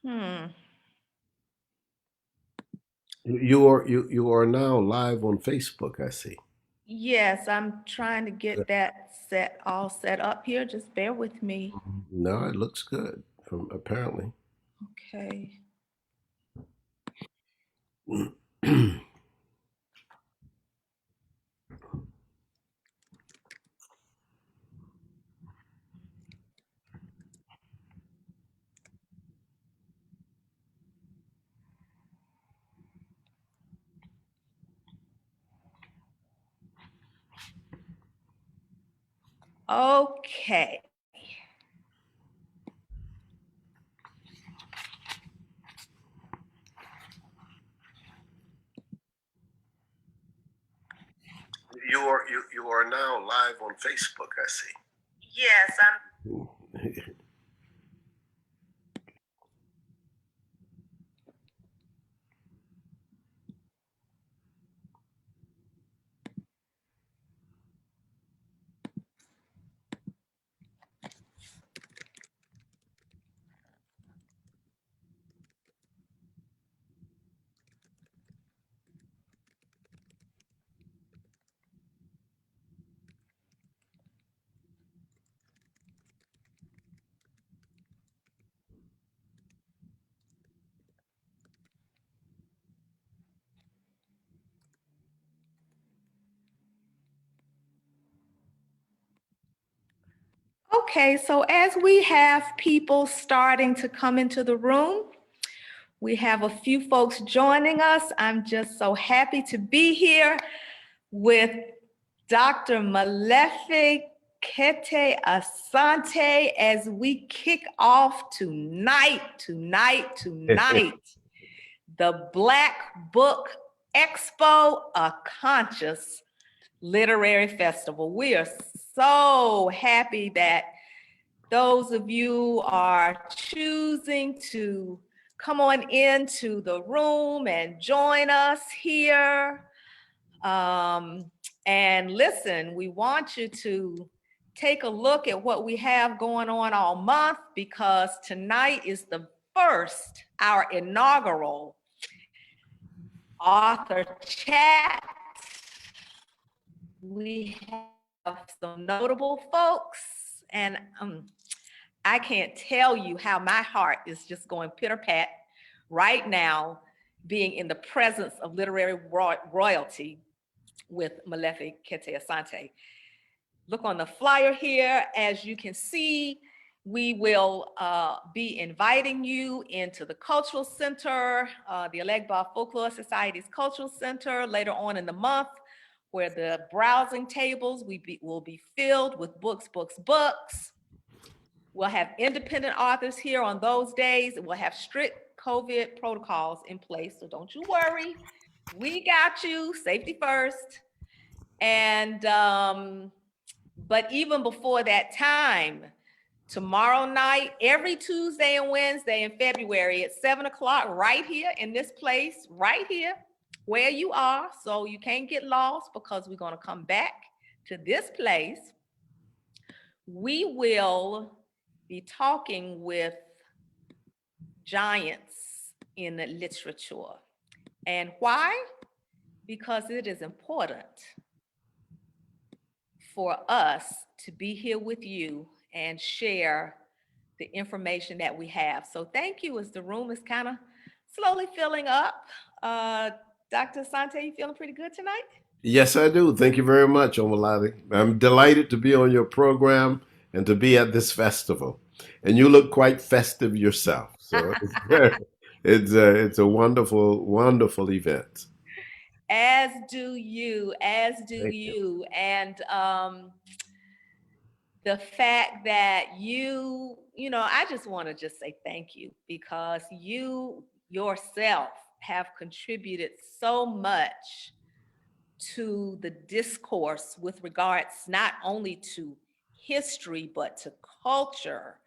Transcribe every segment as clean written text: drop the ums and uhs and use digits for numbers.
Hmm. You are now live on Facebook, I see. Yes, I'm trying to get that all set up here. Just bear with me. No, it looks good from apparently. Okay. Okay. You are now live on Facebook, I see. Yes, Okay, so as we have people starting to come into the room, we have a few folks joining us. I'm just so happy to be here with Dr. Molefi Kete Asante as we kick off tonight, the Black Book Expo, a conscious literary festival. We are so happy that those of you are choosing to come on into the room and join us here. And listen, we want you to take a look at what we have going on all month, because tonight is the first, our inaugural author chat. We have some notable folks, and I can't tell you how my heart is just going pitter-pat right now, being in the presence of literary royalty with Molefi Kete Asante. Look on the flyer here. As you can see, we will be inviting you into the Cultural Center, the Alegba Folklore Society's Cultural Center later on in the month, where the browsing tables will be filled with books. We'll have independent authors here on those days. We'll have strict COVID protocols in place, so don't you worry. We got you, safety first. And, but even before that time, tomorrow night, every Tuesday and Wednesday in February at 7 o'clock, right here in this place, right here where you are, so you can't get lost, because we're gonna come back to this place. We will be talking with giants in the literature. And why? Because it is important for us to be here with you and share the information that we have. So thank you, as the room is kind of slowly filling up. Dr. Asante, you feeling pretty good tonight? Yes, I do. Thank you very much, Omalade. I'm delighted to be on your program and to be at this festival. And you look quite festive yourself. So it's a wonderful, wonderful event. As do you, as do Thank you. you. And the fact that I just want to just say thank you, because you yourself have contributed so much to the discourse with regards not only to history, but to culture,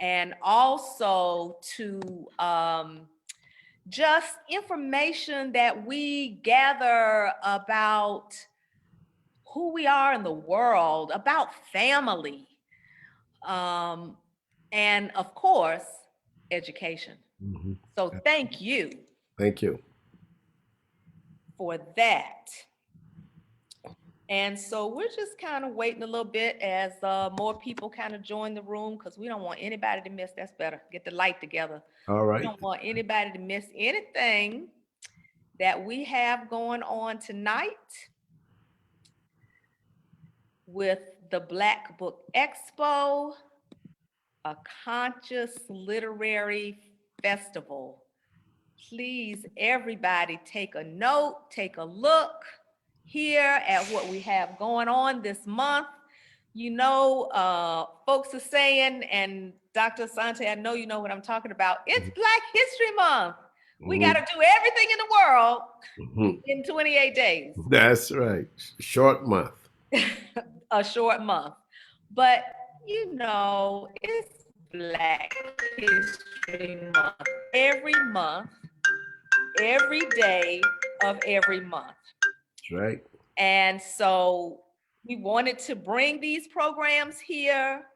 and also to just information that we gather about who we are in the world, about family, um, and of course, education. Mhm. So thank you Thank you. for that. And so we're just kind of waiting a little bit as more people kind of join the room, because we don't want anybody to miss. That's better. Get the light together. All We right. don't want anybody to miss anything that we have going on tonight with the Black Book Expo, a conscious literary festival. Please, everybody, take a note, take a look here at what we have going on this month. You know, folks are saying, and Dr. Asante, I know you know what I'm talking about. It's Black History Month. We got to do everything in the world Mhm. in 28 days. That's right. Short month. A short month. But, you know, it's Black History month, every day of every month. That's right. And so we wanted to bring these programs here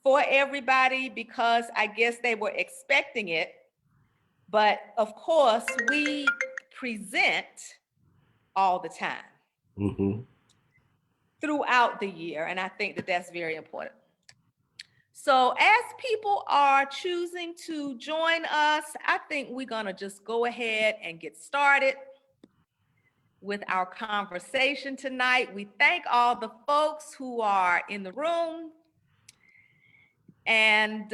for everybody because I guess they were expecting it. But of course, we present all the time Hmm. throughout the year. And I think that that's very important. So as people are choosing to join us, I think we're gonna just go ahead and get started with our conversation tonight. We thank all the folks who are in the room. And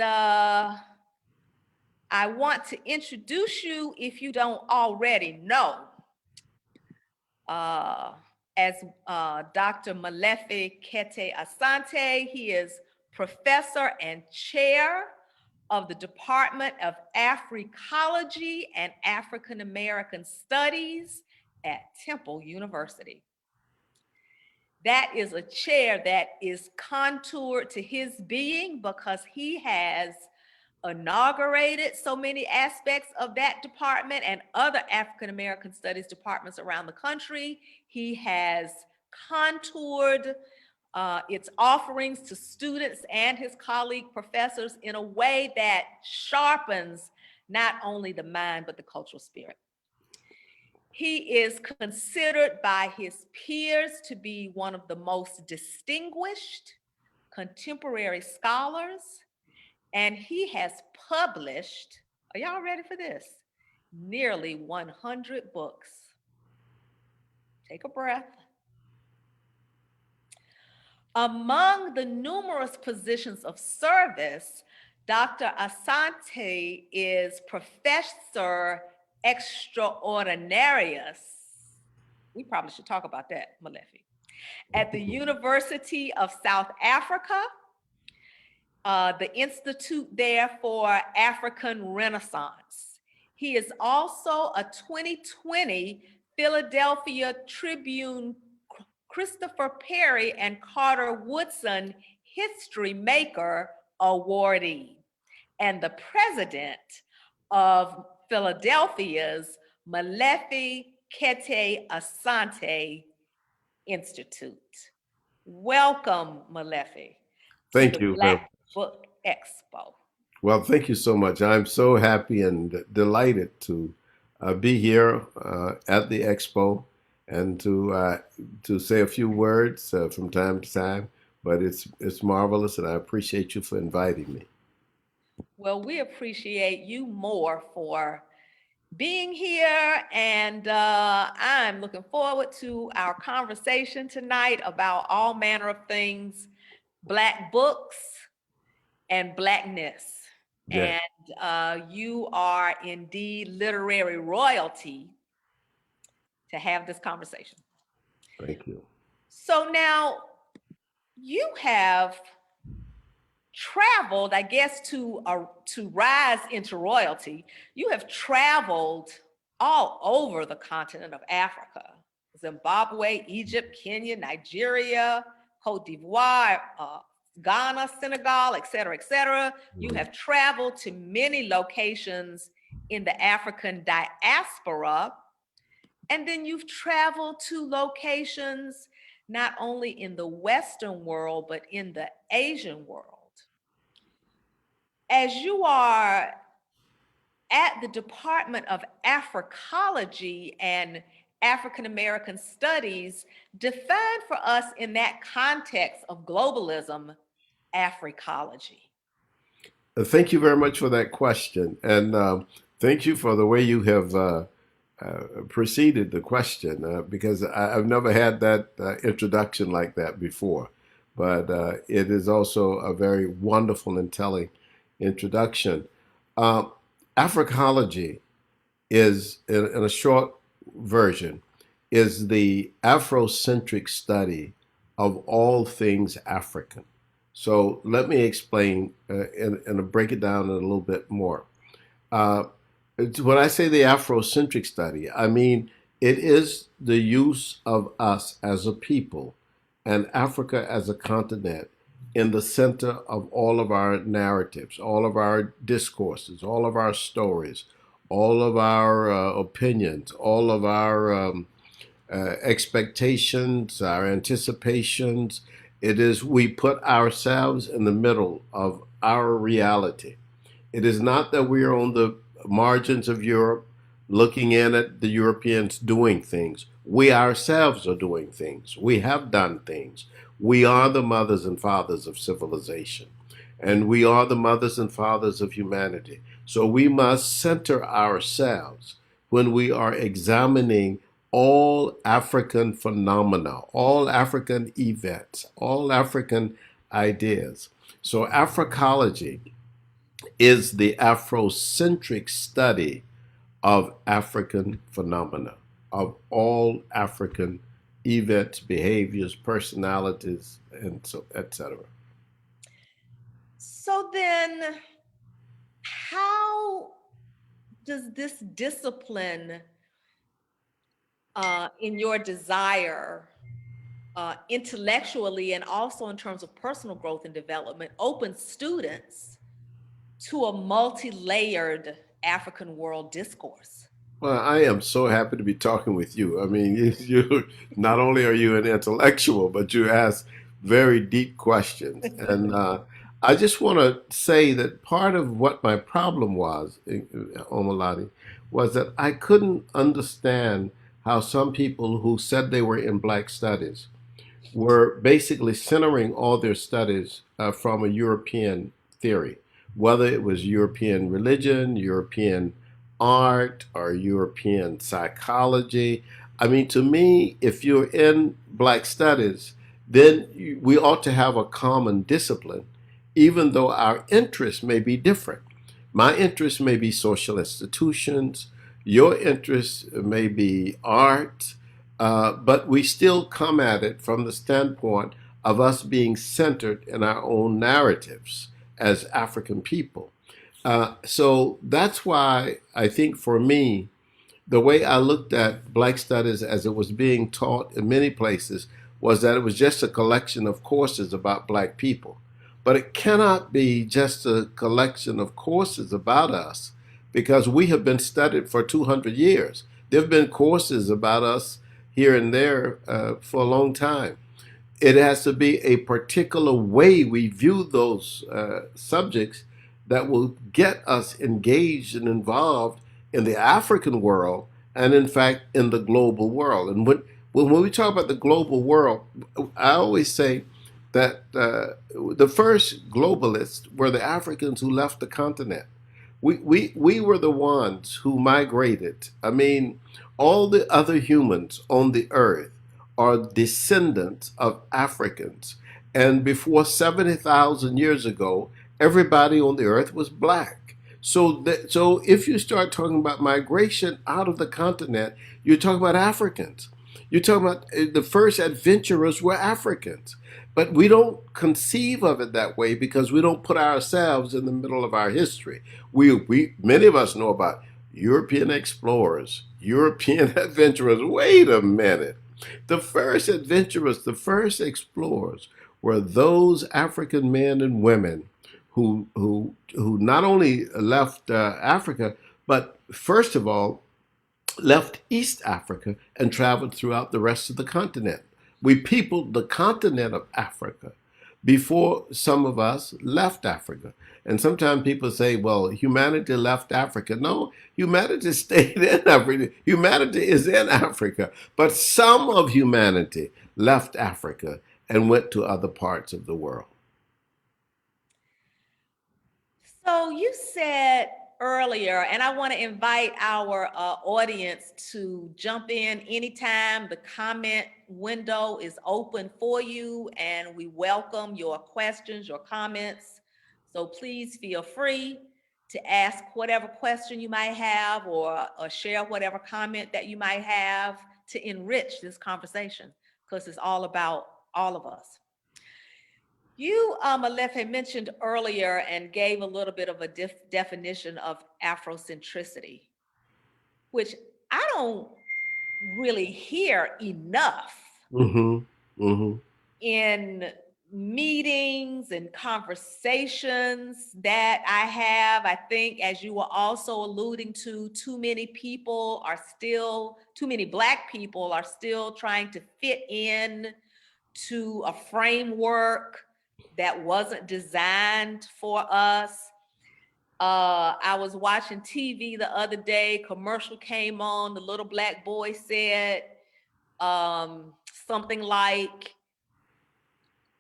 I want to introduce you, if you don't already know, as Dr. Molefi Kete Asante. He is professor and chair of the Department of Africology and African American Studies at Temple University. That is a chair that is contoured to his being because he has inaugurated so many aspects of that department and other African American studies departments around the country. He has contoured its offerings to students and his colleague professors in a way that sharpens not only the mind, but the cultural spirit. He is considered by his peers to be one of the most distinguished contemporary scholars, and he has published, are y'all ready for this? Nearly 100 books. Take a breath. Among the numerous positions of service, Dr. Asante is Professor Extraordinarius. We probably should talk about that, Molefi. At the University of South Africa, the Institute there for African Renaissance. He is also a 2020 Philadelphia Tribune Christopher Perry and Carter Woodson History Maker awardee, and the president of Philadelphia's Molefi Kete Asante Institute. Welcome, Molefi, to Thank the you very much. Black Book Expo. Well, thank you so much. I'm so happy and delighted to be here at the expo and to say a few words from time to time. But it's marvelous, and I appreciate you for inviting me. Well, we appreciate you more for being here, and I'm looking forward to our conversation tonight about all manner of things, Black books and Blackness. Yes, And you are indeed literary royalty to have this conversation. thank you. So now you have traveled, I guess, to rise into royalty. You have traveled all over the continent of Africa: Zimbabwe, Egypt, Kenya, Nigeria, Cote d'Ivoire, Ghana, Senegal, et cetera, et cetera. You have traveled to many locations in the African diaspora, and then you've traveled to locations not only in the Western world, but in the Asian world. As you are at the Department of Africology and African American Studies, define for us in that context of globalism, Africology. Thank you very much for that question. And thank you for the way you have preceded the question, because I've never had that introduction like that before. But it is also a very wonderful and telling introduction. Uh, Africology is, in a short version, is the Afrocentric study of all things African. So let me explain and break it down a little bit more. Uh, when I say the Afrocentric study, I mean it is the use of us as a people and Africa as a continent in the center of all of our narratives, all of our discourses, all of our stories, all of our opinions, all of our expectations, our anticipations. It is we put ourselves in the middle of our reality. It is not that we are on the margins of Europe looking in at the Europeans doing things. We ourselves are doing things. We have done things. We are the mothers and fathers of civilization, and we are the mothers and fathers of humanity. So we must center ourselves when we are examining all African phenomena, all African events, all African ideas. So Africology is the Afrocentric study of African phenomena, of all African events, behaviors, personalities, and so etc. So then, how does this discipline in your desire intellectually and also in terms of personal growth and development open students to a multi-layered African world discourse? Well, I am so happy to be talking with you. I mean, you not only are you an intellectual, but you ask very deep questions. And I just want to say that part of what my problem was, Omalati, was that I couldn't understand how some people who said they were in Black studies were basically centering all their studies from a European theory, whether it was European religion, European art, or European psychology. I mean, to me, if you're in Black studies, then we ought to have a common discipline, even though our interests may be different. My interests may be social institutions, your interests may be art, but we still come at it from the standpoint of us being centered in our own narratives as African people. So that's why I think for me, the way I looked at Black Studies as it was being taught in many places was that it was just a collection of courses about Black people. But it cannot be just a collection of courses about us because we have been studied for 200 years. There have been courses about us here and there for a long time. It has to be a particular way we view those subjects that will get us engaged and involved in the African world and, in fact, in the global world. And when we talk about the global world, I always say that the first globalists were the Africans who left the continent. We were the ones who migrated. I mean, all the other humans on the earth are descendants of Africans. And before 70,000 years ago, everybody on the earth was Black. So if you start talking about migration out of the continent, you're talking about Africans. You're talking about the first adventurers were Africans. But we don't conceive of it that way because we don't put ourselves in the middle of our history. We many of us know about European explorers, European adventurers. Wait a minute. The first adventurers, the first explorers were those African men and women who not only left Africa, but first of all left East Africa and traveled throughout the rest of the continent. We peopled the continent of Africa. before some of us left Africa. And sometimes people say, well, humanity left Africa. No, humanity stayed in Africa. Humanity is in Africa. But some of humanity left Africa and went to other parts of the world. So you said earlier, and I want to invite our audience to jump in anytime. The comment window is open for you, and we welcome your questions, your comments. So please feel free to ask whatever question you might have, or share whatever comment that you might have to enrich this conversation, because it's all about all of us. You, Molefi, mentioned earlier and gave a little bit of a definition of Afrocentricity, which I don't really hear enough Mm-hmm. Mm-hmm. in meetings and conversations that I have. I think, as you were also alluding to, too many Black people are still trying to fit in to a framework that wasn't designed for us. I was watching TV the other day, commercial came on, the little Black boy said something like,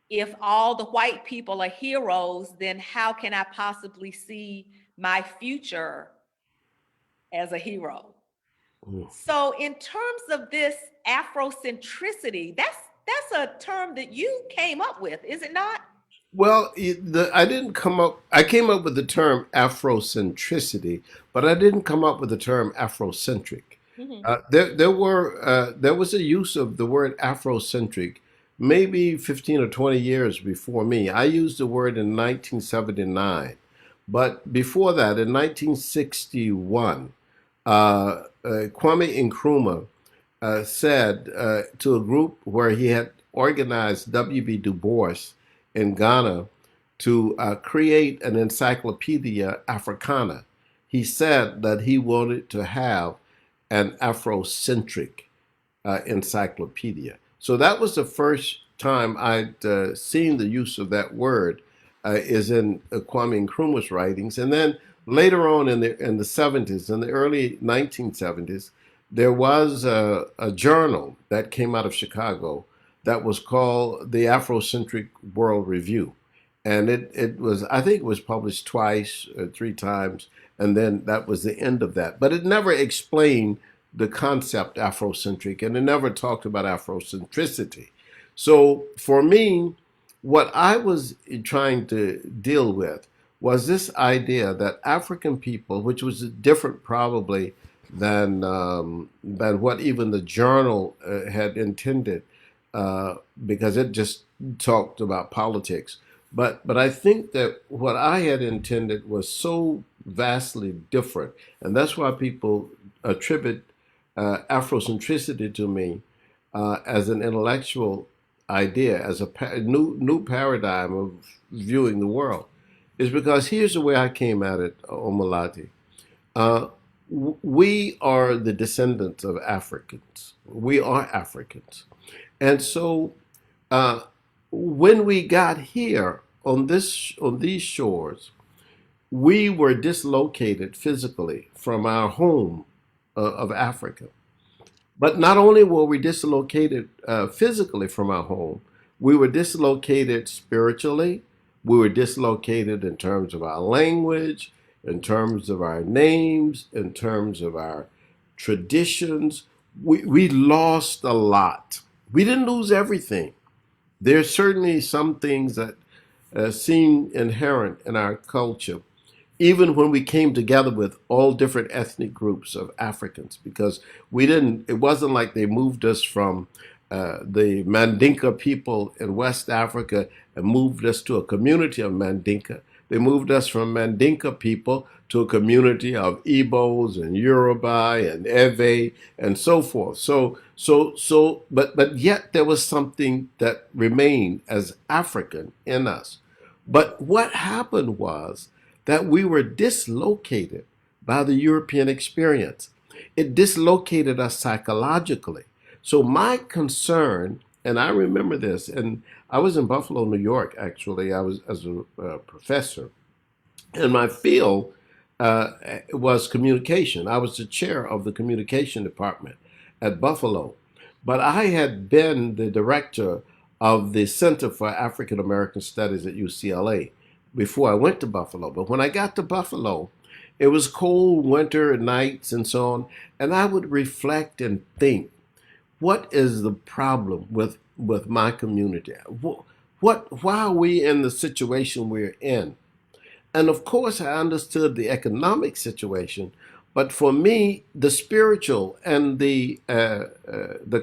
if all the white people are heroes, then how can I possibly see my future as a hero? So in terms of this Afrocentricity, that's a term that you came up with, is it not? Well, I didn't come up. I came up with the term Afrocentricity, but I didn't come up with the term Afrocentric. Mm-hmm. There was a use of the word Afrocentric maybe 15 or 20 years before me. I used the word in 1979, but before that, in 1961, Kwame Nkrumah said to a group where he had organized W.B. Du Bois in Ghana to create an Encyclopedia Africana. He said that he wanted to have an Afrocentric encyclopedia. So that was the first time I'd seen the use of that word is in Kwame Nkrumah's writings. And then later on in the 70s, in the early 1970s, there was a journal that came out of Chicago that was called the Afrocentric World Review. And it was, I think it was published twice, 3 times, and then that was the end of that. But it never explained the concept Afrocentric, and it never talked about Afrocentricity. So for me, what I was trying to deal with was this idea that African people, which was different probably than what even the journal had intended, because it just talked about politics. But I think that what I had intended was so vastly different, and that's why people attribute Afrocentricity to me as an intellectual idea, as a new paradigm of viewing the world, is because here's the way I came at it, Omalati. Uh, we are the descendants of Africans. We are Africans. And so uh, when we got here on these shores, we were dislocated physically from our home of Africa. But not only were we dislocated physically from our home, we were dislocated spiritually. We were dislocated in terms of our language, in terms of our names, in terms of our traditions. We lost a lot. We didn't lose everything. There's certainly some things that seem inherent in our culture, even when we came together with all different ethnic groups of Africans, because it wasn't like they moved us from the Mandinka people in West Africa and moved us to a community of Mandinka. They moved us from Mandinka people to a community of Igbos and Yoruba and Ewe and so forth. But yet there was something that remained as African in us. But what happened was that we were dislocated by the European experience. It dislocated us psychologically. So my concern And I remember this. And I was in Buffalo, New York, actually. I was as a professor. And my field was communication. I was the chair of the communication department at Buffalo. But I had been the director of the Center for African American Studies at UCLA before I went to Buffalo. But when I got to Buffalo, it was cold winter nights and so on. And I would reflect and think, what is the problem with my community? Why are we in the situation we're in? And of course, I understood the economic situation, but for me, the spiritual and the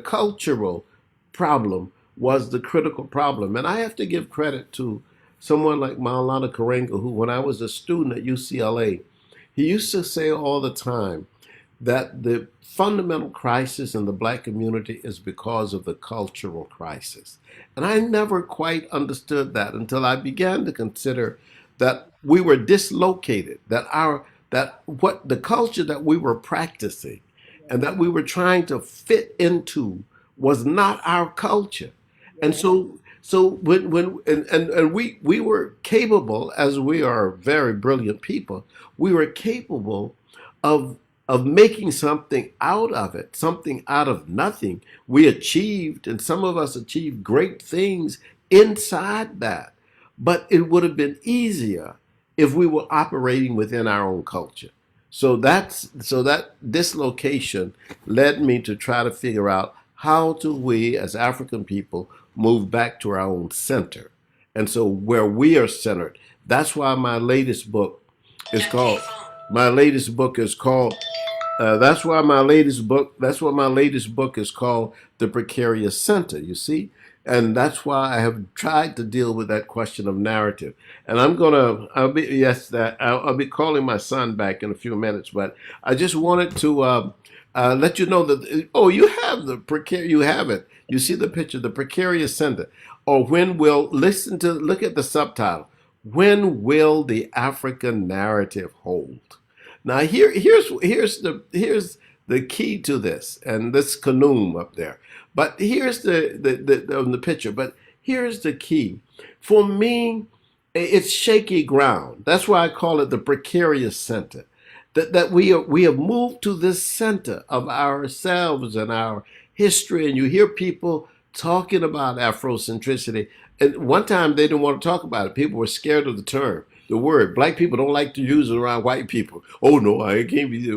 cultural problem was the critical problem. And I have to give credit to someone like Maulana Karenga, who, when I was a student at UCLA, he used to say all the time that the fundamental crisis in the black community is because of the cultural crisis. And I never quite understood that until I began to consider that we were dislocated, that what the culture that we were practicing and that we were trying to fit into was not our culture. And so and we were capable, as we are very brilliant people, we were capable of making something out of it, something out of nothing. We achieved, and some of us achieved great things inside that. But it would have been easier if we were operating within our own culture. So that dislocation led me to try to figure out how do we as African people move back to our own center. And so where we are centered, that's why my latest book is called that's why my latest book. That's what my latest book is called, The Precarious Center. You see, and that's why I have tried to deal with that question of narrative. And I'll be yes, that I'll be calling my son back in a few minutes. But I just wanted to let you know that you have you have it. You see the picture, The Precarious Center, or when will look at the subtitle. When will the African narrative hold? Now here's the key to this, and this canoe up there. But here's the picture. But here's the key. For me, it's shaky ground. That's why I call it the precarious center. That we have moved to this center of ourselves and our history, and you hear people talking about Afrocentricity. And one time they didn't want to talk about it. People were scared of the term, the word. Black people don't like to use it around white people. Oh no, I can't be.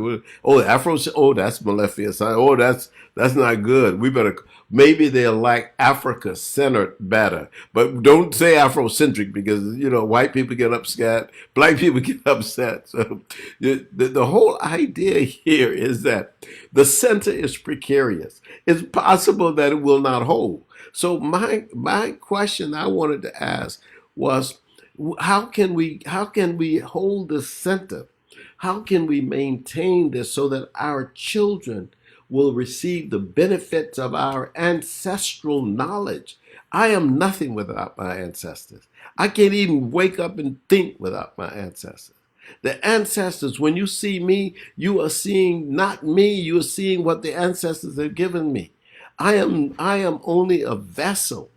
Oh, Afro. Oh, that's Molefi. Oh, that's not good. We better. Maybe they'll like Africa centered better, but don't say Afrocentric because white people get upset, black people get upset. So the whole idea here is that the center is precarious. It's possible that it will not hold. So my question I wanted to ask was, how can we hold the center? How can we maintain this so that our children will receive the benefits of our ancestral knowledge? I am nothing without my ancestors. I can't even wake up and think without my ancestors. The ancestors, when you see me, you are seeing not me, you are seeing what the ancestors have given me. I am only a vessel.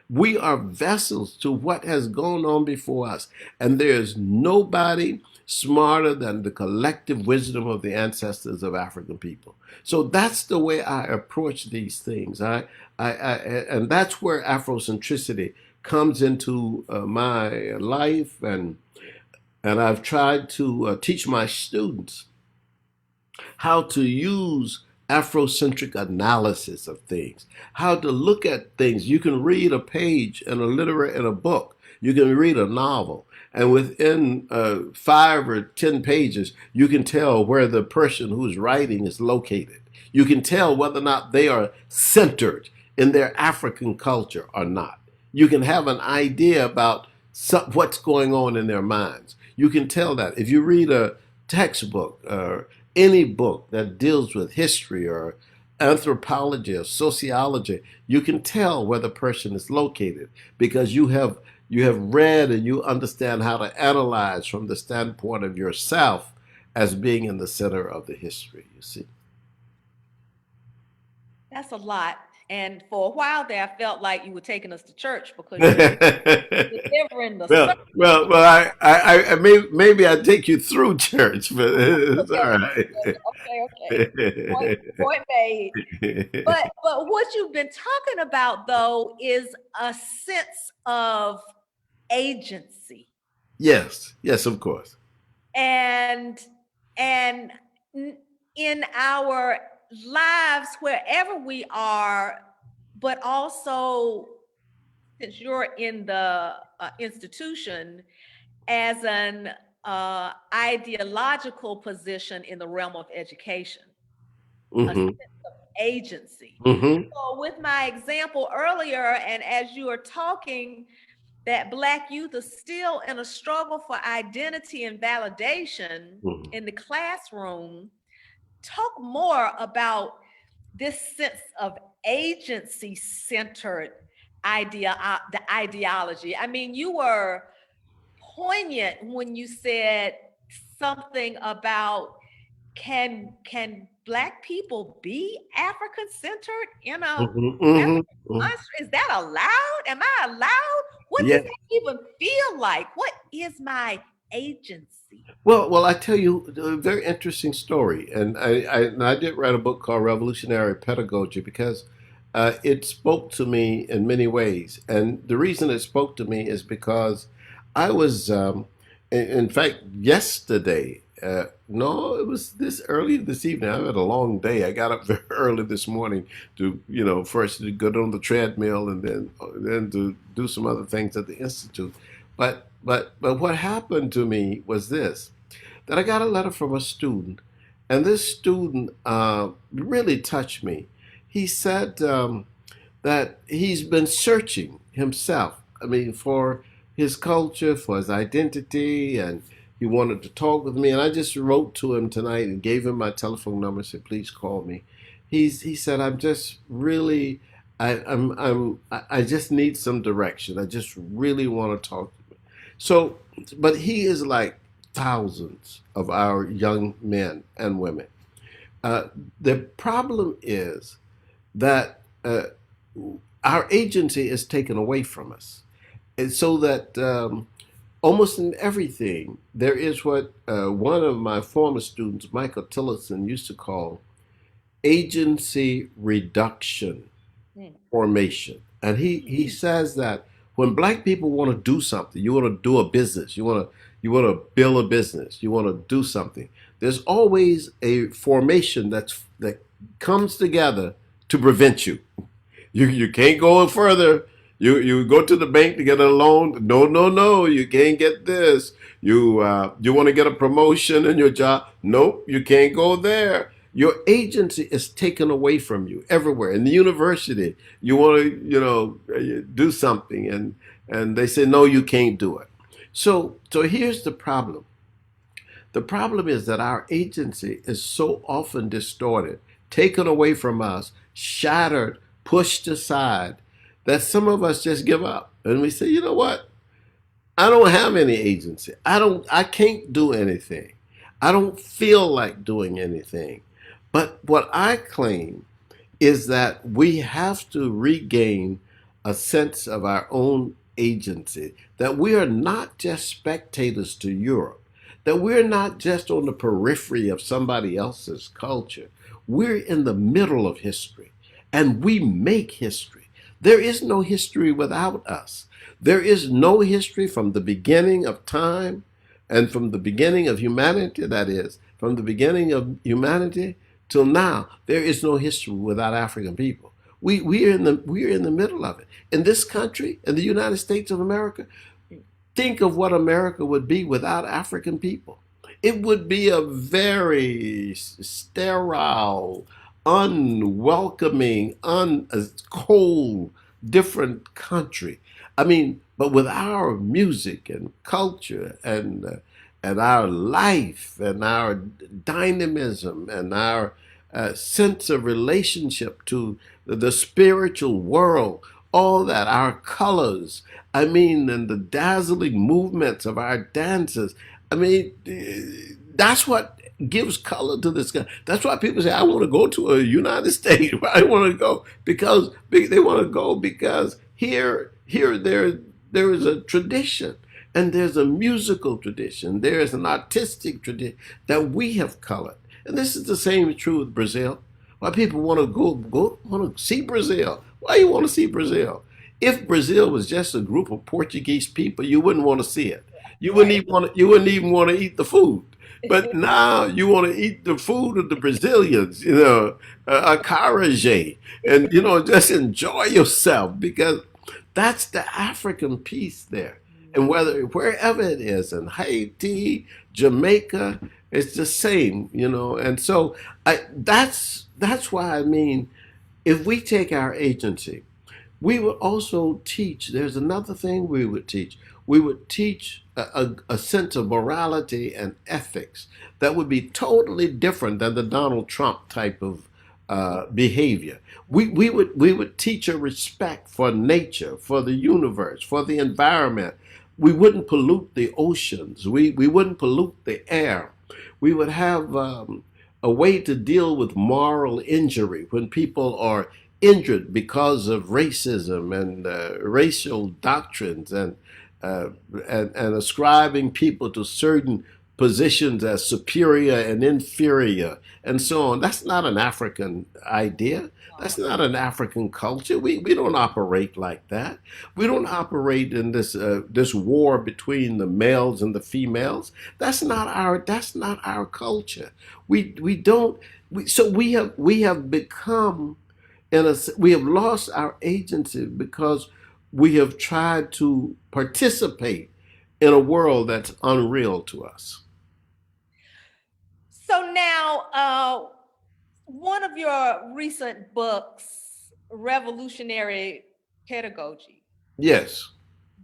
We are vessels to what has gone on before us. And there is nobody smarter than the collective wisdom of the ancestors of African people. So that's the way I approach these things. And that's where Afrocentricity comes into my life. And I've tried to teach my students how to use Afrocentric analysis of things, how to look at things. You can read a page in a book. You can read a novel, and within 5 or 10 pages, you can tell where the person who's writing is located. You can tell whether or not they are centered in their African culture or not. You can have an idea about what's going on in their minds. You can tell that if you read a textbook or any book that deals with history or anthropology or sociology, you can tell where the person is located because you have read and you understand how to analyze from the standpoint of yourself as being in the center of the history, you see. That's a lot. And for a while there, I felt like you were taking us to church because you were delivering the sermon. Maybe I take you through church, but it's all right. Okay, okay. Point made. But what you've been talking about though is a sense of agency. Yes, yes, of course. And and in our lives wherever we are, but also since you're in the institution as an ideological position in the realm of education, a Mm-hmm. sense of agency. Mm-hmm. So with my example earlier, and as you are talking, that Black youth are still in a struggle for identity and validation Mm-hmm. in the classroom, talk more about this sense of agency-centered the ideology. I mean, you were poignant when you said something about can Black people be African centered in a Mm-hmm. African Mm-hmm. country? Is that allowed? Am I allowed? What does Yeah. that even feel like? What is my agency? Well, I tell you a very interesting story, and I did write a book called Revolutionary Pedagogy because it spoke to me in many ways, and the reason it spoke to me is because I was, in fact, yesterday. No, it was this early this evening. I had a long day. I got up very early this morning to, first to go on the treadmill and then to do some other things at the institute. But what happened to me was this, that I got a letter from a student, and this student really touched me. He said that he's been searching himself, I mean, for his culture, for his identity, and he wanted to talk with me. And I just wrote to him tonight and gave him my telephone number, said, please call me. He said, I'm just really, I just need some direction. I just really want to talk. So, but he is like thousands of our young men and women. Uh, the problem is that our agency is taken away from us. And so that almost in everything, there is what one of my former students, Michael Tillotson, used to call agency reduction Hmm. formation. And he says that when Black people want to do something, you want to do a business, you want to build a business, you want to do something, there's always a formation that comes together to prevent you. You can't go further. You go to the bank to get a loan. No, no, no. You can't get this. You want to get a promotion in your job. Nope, you can't go there. Your agency is taken away from you everywhere. In the university, you want to do something, and they say no, you can't do it. So here's the problem. The problem is that our agency is so often distorted, taken away from us, shattered, pushed aside, that some of us just give up. And we say, you know what? I don't have any agency. I can't do anything. I don't feel like doing anything. But what I claim is that we have to regain a sense of our own agency, that we are not just spectators to Europe, that we're not just on the periphery of somebody else's culture. We're in the middle of history, and we make history. There is no history without us. There is no history from the beginning of time and from the beginning of humanity, that is, from the beginning of humanity till now. There is no history without African people. We are in the middle of it. In this country, in the United States of America, think of what America would be without African people. It would be a very sterile, unwelcoming, cold, different country. I mean, but with our music and culture and our life and our dynamism and our sense of relationship to the spiritual world, all that, our colors, I mean, and the dazzling movements of our dances. I mean, that's what gives color to this guy. That's why people say, I want to go to a United States. Why I want to go? Because they want to go because there is a tradition, and there's a musical tradition. There is an artistic tradition that we have colored. And this is the same true with Brazil. Why people want to want to see Brazil. Why you want to see Brazil? If Brazil was just a group of Portuguese people, you wouldn't want to see it. Right. You wouldn't even want to eat the food. But now you want to eat the food of the Brazilians, a carajé, and just enjoy yourself because that's the African piece there. And wherever it is, in Haiti, Jamaica, it's the same, And so that's why I mean, if we take our agency, we would also teach. There's another thing we would teach. We would teach a sense of morality and ethics that would be totally different than the Donald Trump type of behavior. We would teach a respect for nature, for the universe, for the environment. We wouldn't pollute the oceans. We wouldn't pollute the air. We would have a way to deal with moral injury when people are injured because of racism and racial doctrines uh, and ascribing people to certain positions as superior and inferior and so on. That's not an African idea. That's not an African culture. We don't operate like that. We don't operate in this war between the males and the females. That's not our culture. We don't. So we have become we have lost our agency because we have tried to participate in a world that's unreal to us. So now, one of your recent books, Revolutionary Pedagogy, Yes.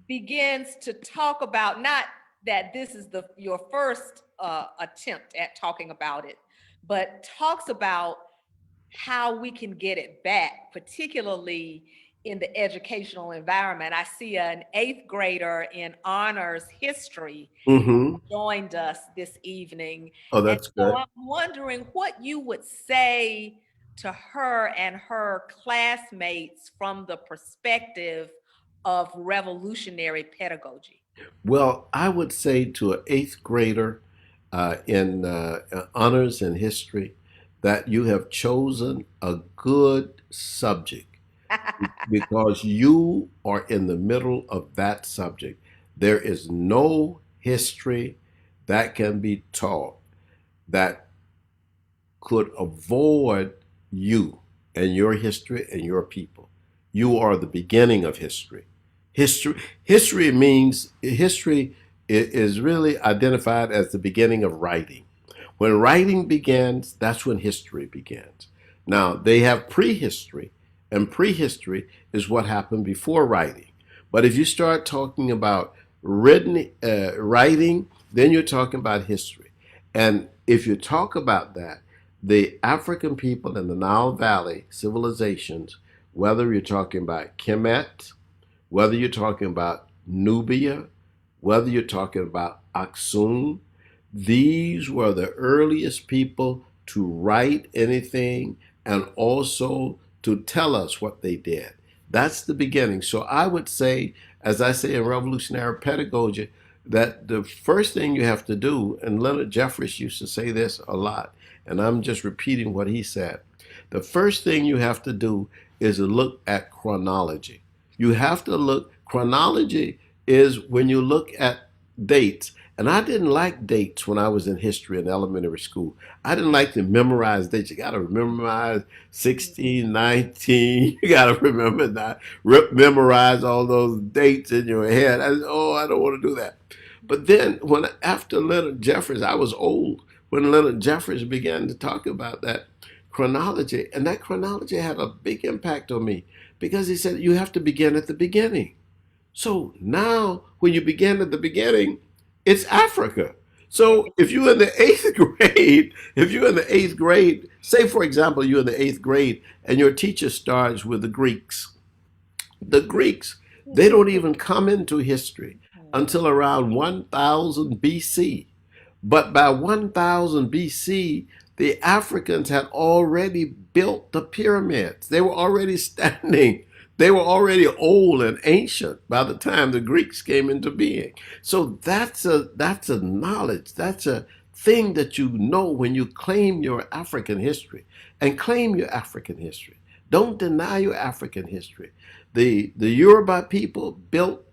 begins to talk about not that this is your first attempt at talking about it, but talks about how we can get it back, particularly in the educational environment. I see an eighth grader in honors history Mm-hmm. joined us this evening. Oh, And that's so good. I'm wondering what you would say to her and her classmates from the perspective of revolutionary pedagogy. Well, I would say to an eighth grader in honors in history that you have chosen a good subject because you are in the middle of that subject. There is no history that can be taught that could avoid you and your history and your people. You are the beginning of history. History means history is really identified as the beginning of writing. When writing begins, that's when history begins. Now, they have prehistory, and prehistory is what happened before writing. But if you start talking about writing, then you're talking about history. And if you talk about that, the African people in the Nile Valley civilizations, whether you're talking about Kemet, whether you're talking about Nubia, whether you're talking about Aksum, these were the earliest people to write anything and also to tell us what they did. That's the beginning. So I would say, as I say in revolutionary pedagogy, that the first thing you have to do, and Leonard Jeffries used to say this a lot, and I'm just repeating what he said. The first thing you have to do is to look at chronology. You have to look, chronology is when you look at dates. And I didn't like dates when I was in history in elementary school. I didn't like to memorize dates. You got to memorize 16, 19. You got to remember that. Memorize all those dates in your head. I don't want to do that. But then after Leonard Jeffries, I was old when Leonard Jeffries began to talk about that chronology. And that chronology had a big impact on me because he said you have to begin at the beginning. So now, when you begin at the beginning, it's Africa. So if you're in the eighth grade, say for example you're in the eighth grade and your teacher starts with the Greeks, they don't even come into history until around 1000 BC. But by 1000 BC, the Africans had already built the pyramids. They were already standing. They were already old and ancient by the time the Greeks came into being. So that's a knowledge. That's a thing that you know when you claim your African history and claim your African history. Don't deny your African history. The Yoruba people built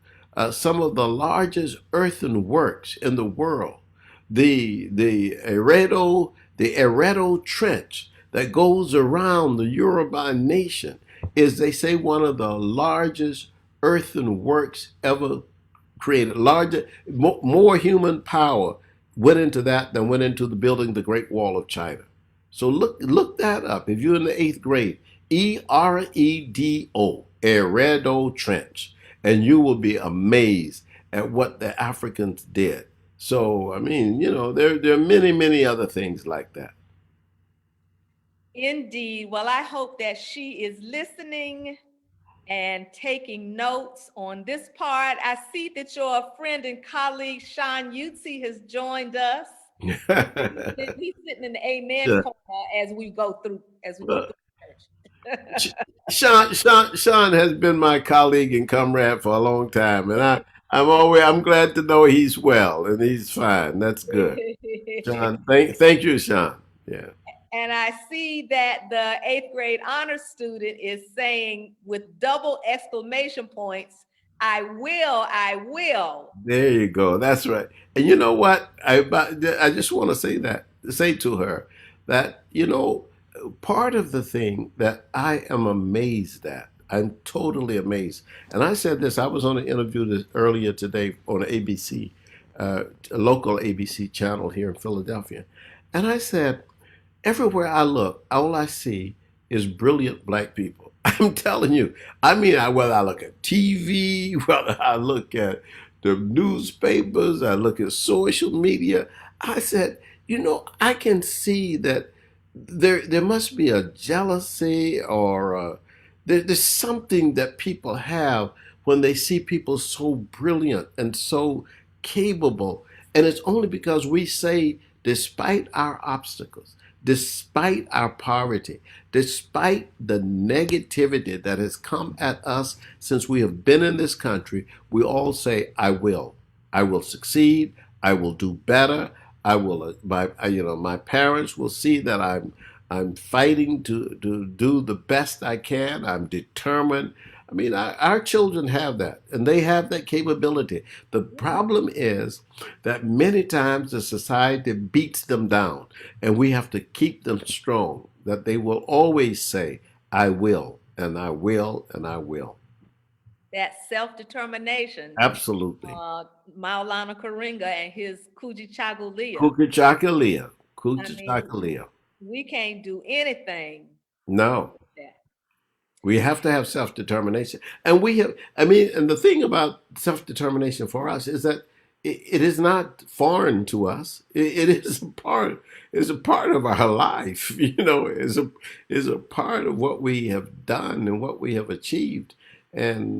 some of the largest earthen works in the world. The Eredo Trench that goes around the Yoruba nation is, they say, one of the largest earthen works ever created. Larger, more human power went into that than went into the building the Great Wall of China. So look that up if you're in the eighth grade. Eredo Trench, and you will be amazed at what the Africans did. So I mean, there are many other things like that. Indeed. Well, I hope that she is listening and taking notes on this part. I see that your friend and colleague, Sean Utsi, has joined us. He's sitting in the amen Yeah. corner as we go through church. Sean has been my colleague and comrade for a long time, and I'm glad to know he's well and he's fine. That's good. Sean, thank you, Sean. Yeah. And I see that the eighth grade honor student is saying with double exclamation points, I will, I will. There you go. That's right. And you know what? I just want to say to her that, part of the thing that I am amazed at, I'm totally amazed. And I said this, I was on an interview earlier today on ABC, a local ABC channel here in Philadelphia. And I said, everywhere I look, all I see is brilliant black people. I'm telling you. I mean, whether I look at TV, whether I look at the newspapers, I look at social media, I said, I can see that there must be a jealousy, or there's something that people have when they see people so brilliant and so capable. And it's only because we say, despite our obstacles, despite our poverty, despite the negativity that has come at us since we have been in this country, we all say, I will. I will succeed. I will do better. I will, my parents will see that I'm fighting to do the best I can. I'm determined. I mean, our children have that, and they have that capability. The problem is that many times the society beats them down, and we have to keep them strong, that they will always say, I will, and I will, and I will. That self-determination. Absolutely. Maulana Karinga and his Kujichagulia. Kukuchakalia. I mean, Kukuchakalia. we can't do anything No. with that. We have to have self-determination. And and the thing about self-determination for us is that it is not foreign to us. It is a part of our life, is a part of what we have done and what we have achieved. And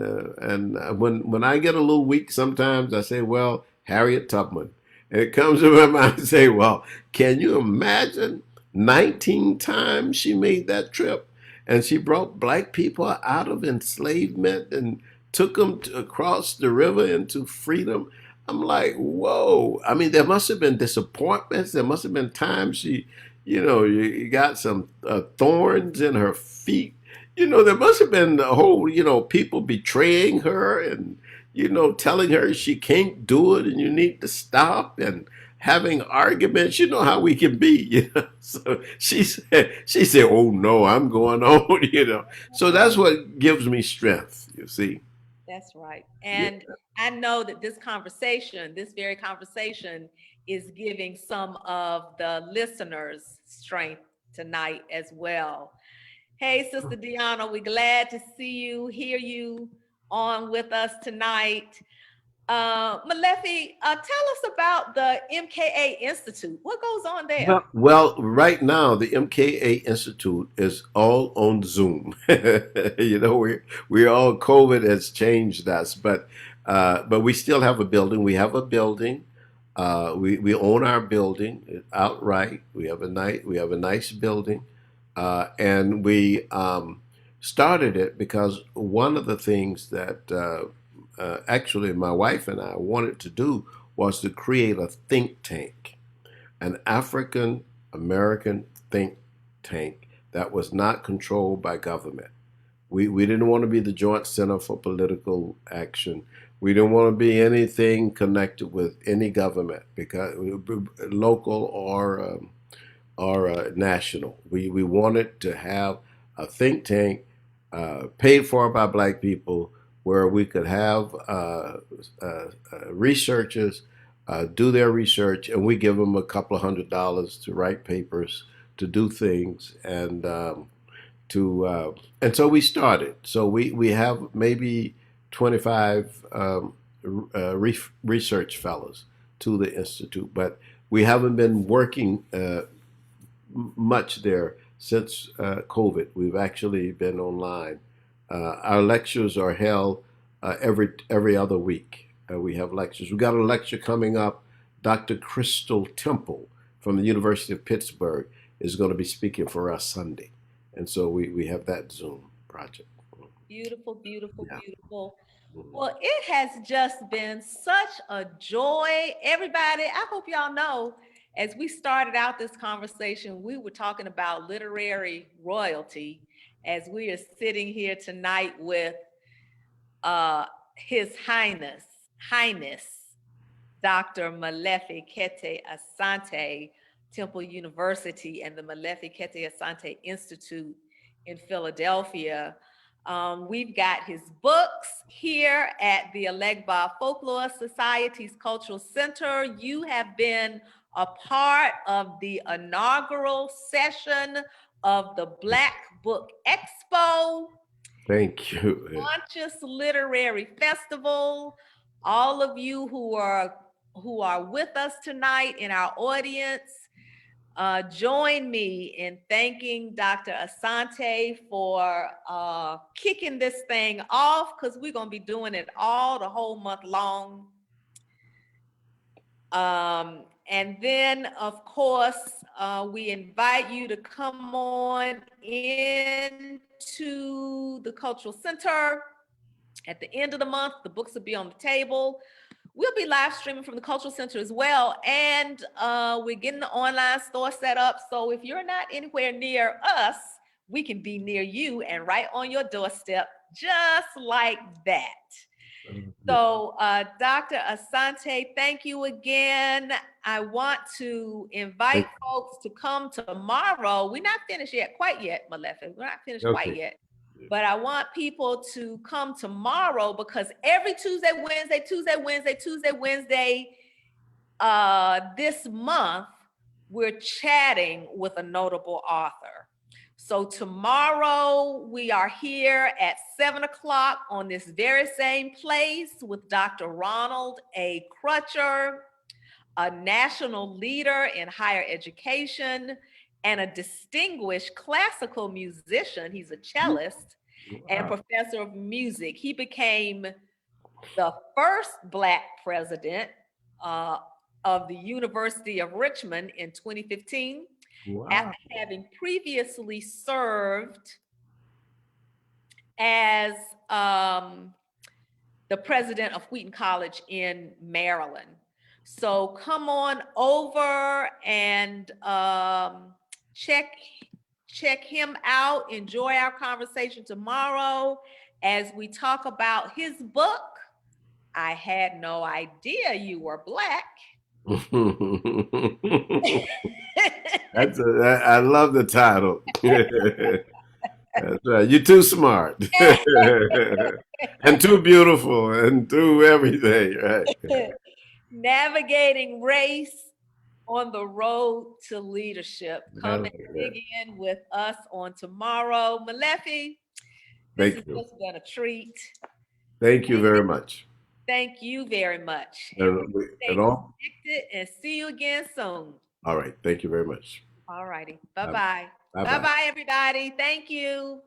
when I get a little weak sometimes, I say, well, Harriet Tubman. And it comes to my mind and say, well, can you imagine 19 times she made that trip? And she brought black people out of enslavement and took them across the river into freedom. I'm like, whoa. I mean, there must have been disappointments. There must have been times you got some thorns in her feet. There must have been the whole, people betraying her and, telling her she can't do it and you need to stop, and having arguments. You know how we can be. So she said, oh no, I'm going on. So that's what gives me strength, you see. That's right. Yeah. And I know that this very conversation, is giving some of the listeners strength tonight as well. Hey, Sister Deanna, we're glad to see you, hear you on with us tonight. Molefi, tell us about the MKA Institute. What goes on there? Well, right now the MKA Institute is all on Zoom. We all, COVID has changed us, but we still have a building. We have a building. We own our building outright. We have a nice building, and we started it because one of the things that actually my wife and I wanted to do was to create a think tank, an African American think tank that was not controlled by government. We didn't want to be the Joint Center for Political Action. We didn't want to be anything connected with any government, because local or national. We wanted to have a think tank paid for by Black people, where we could have researchers do their research, and we give them a couple of $100 to write papers, to do things, and so we started. So we have maybe 25 research fellows to the institute, but we haven't been working much there since COVID. We've actually been online. Our lectures are held every other week. We have lectures. We got a lecture coming up. Dr. Crystal Temple from the University of Pittsburgh is going to be speaking for us Sunday, and so we have that Zoom project. Beautiful, beautiful, Yeah. beautiful. Mhm. Well, it has just been such a joy. Everybody, I hope y'all know, as we started out this conversation, we were talking about literary royalty, as we are sitting here tonight with His Highness, Dr. Molefi Kete Asante, Temple University, and the Molefi Kete Asante Institute in Philadelphia. We've got his books here at the Alegba Folklore Society's Cultural Center. You have been a part of the inaugural session of the Black Book Expo, Thank you. Conscious Literary Festival. All of you who are with us tonight in our audience, join me in thanking Dr. Asante for kicking this thing off, because we're going to be doing it all the whole month long. And then, of course, we invite you to come on into the Cultural Center. At the end of the month, the books will be on the table. We'll be live streaming from the Cultural Center as well. And we're getting the online store set up. So if you're not anywhere near us, we can be near you and right on your doorstep, just like that. So, Dr. Asante, thank you again. I want to invite folks to come tomorrow. We're not finished yet, quite yet, Molefi. We're not finished quite yet. But I want people to come tomorrow, because every Tuesday, Wednesday, this month, we're chatting with a notable author. So tomorrow we are here at 7 o'clock on this very same place with Dr. Ronald A. Crutcher, a national leader in higher education and a distinguished classical musician. He's a cellist and professor of music. He became the first Black president of the University of Richmond in 2015. Wow. After having previously served as the president of Wheaton College in Maryland. So come on over and check him out. Enjoy our conversation tomorrow as we talk about his book, I Had No Idea You Were Black. I love the title. That's right. You're too smart and too beautiful and too everything, right? Navigating Race on the Road to Leadership. Come and dig in with us on tomorrow. Molefi, this has just been a treat. Thank you very much. Thank you very much. And stay connected and see you again soon. All right. Thank you very much. All righty. Bye-bye. Bye-bye, everybody. Thank you.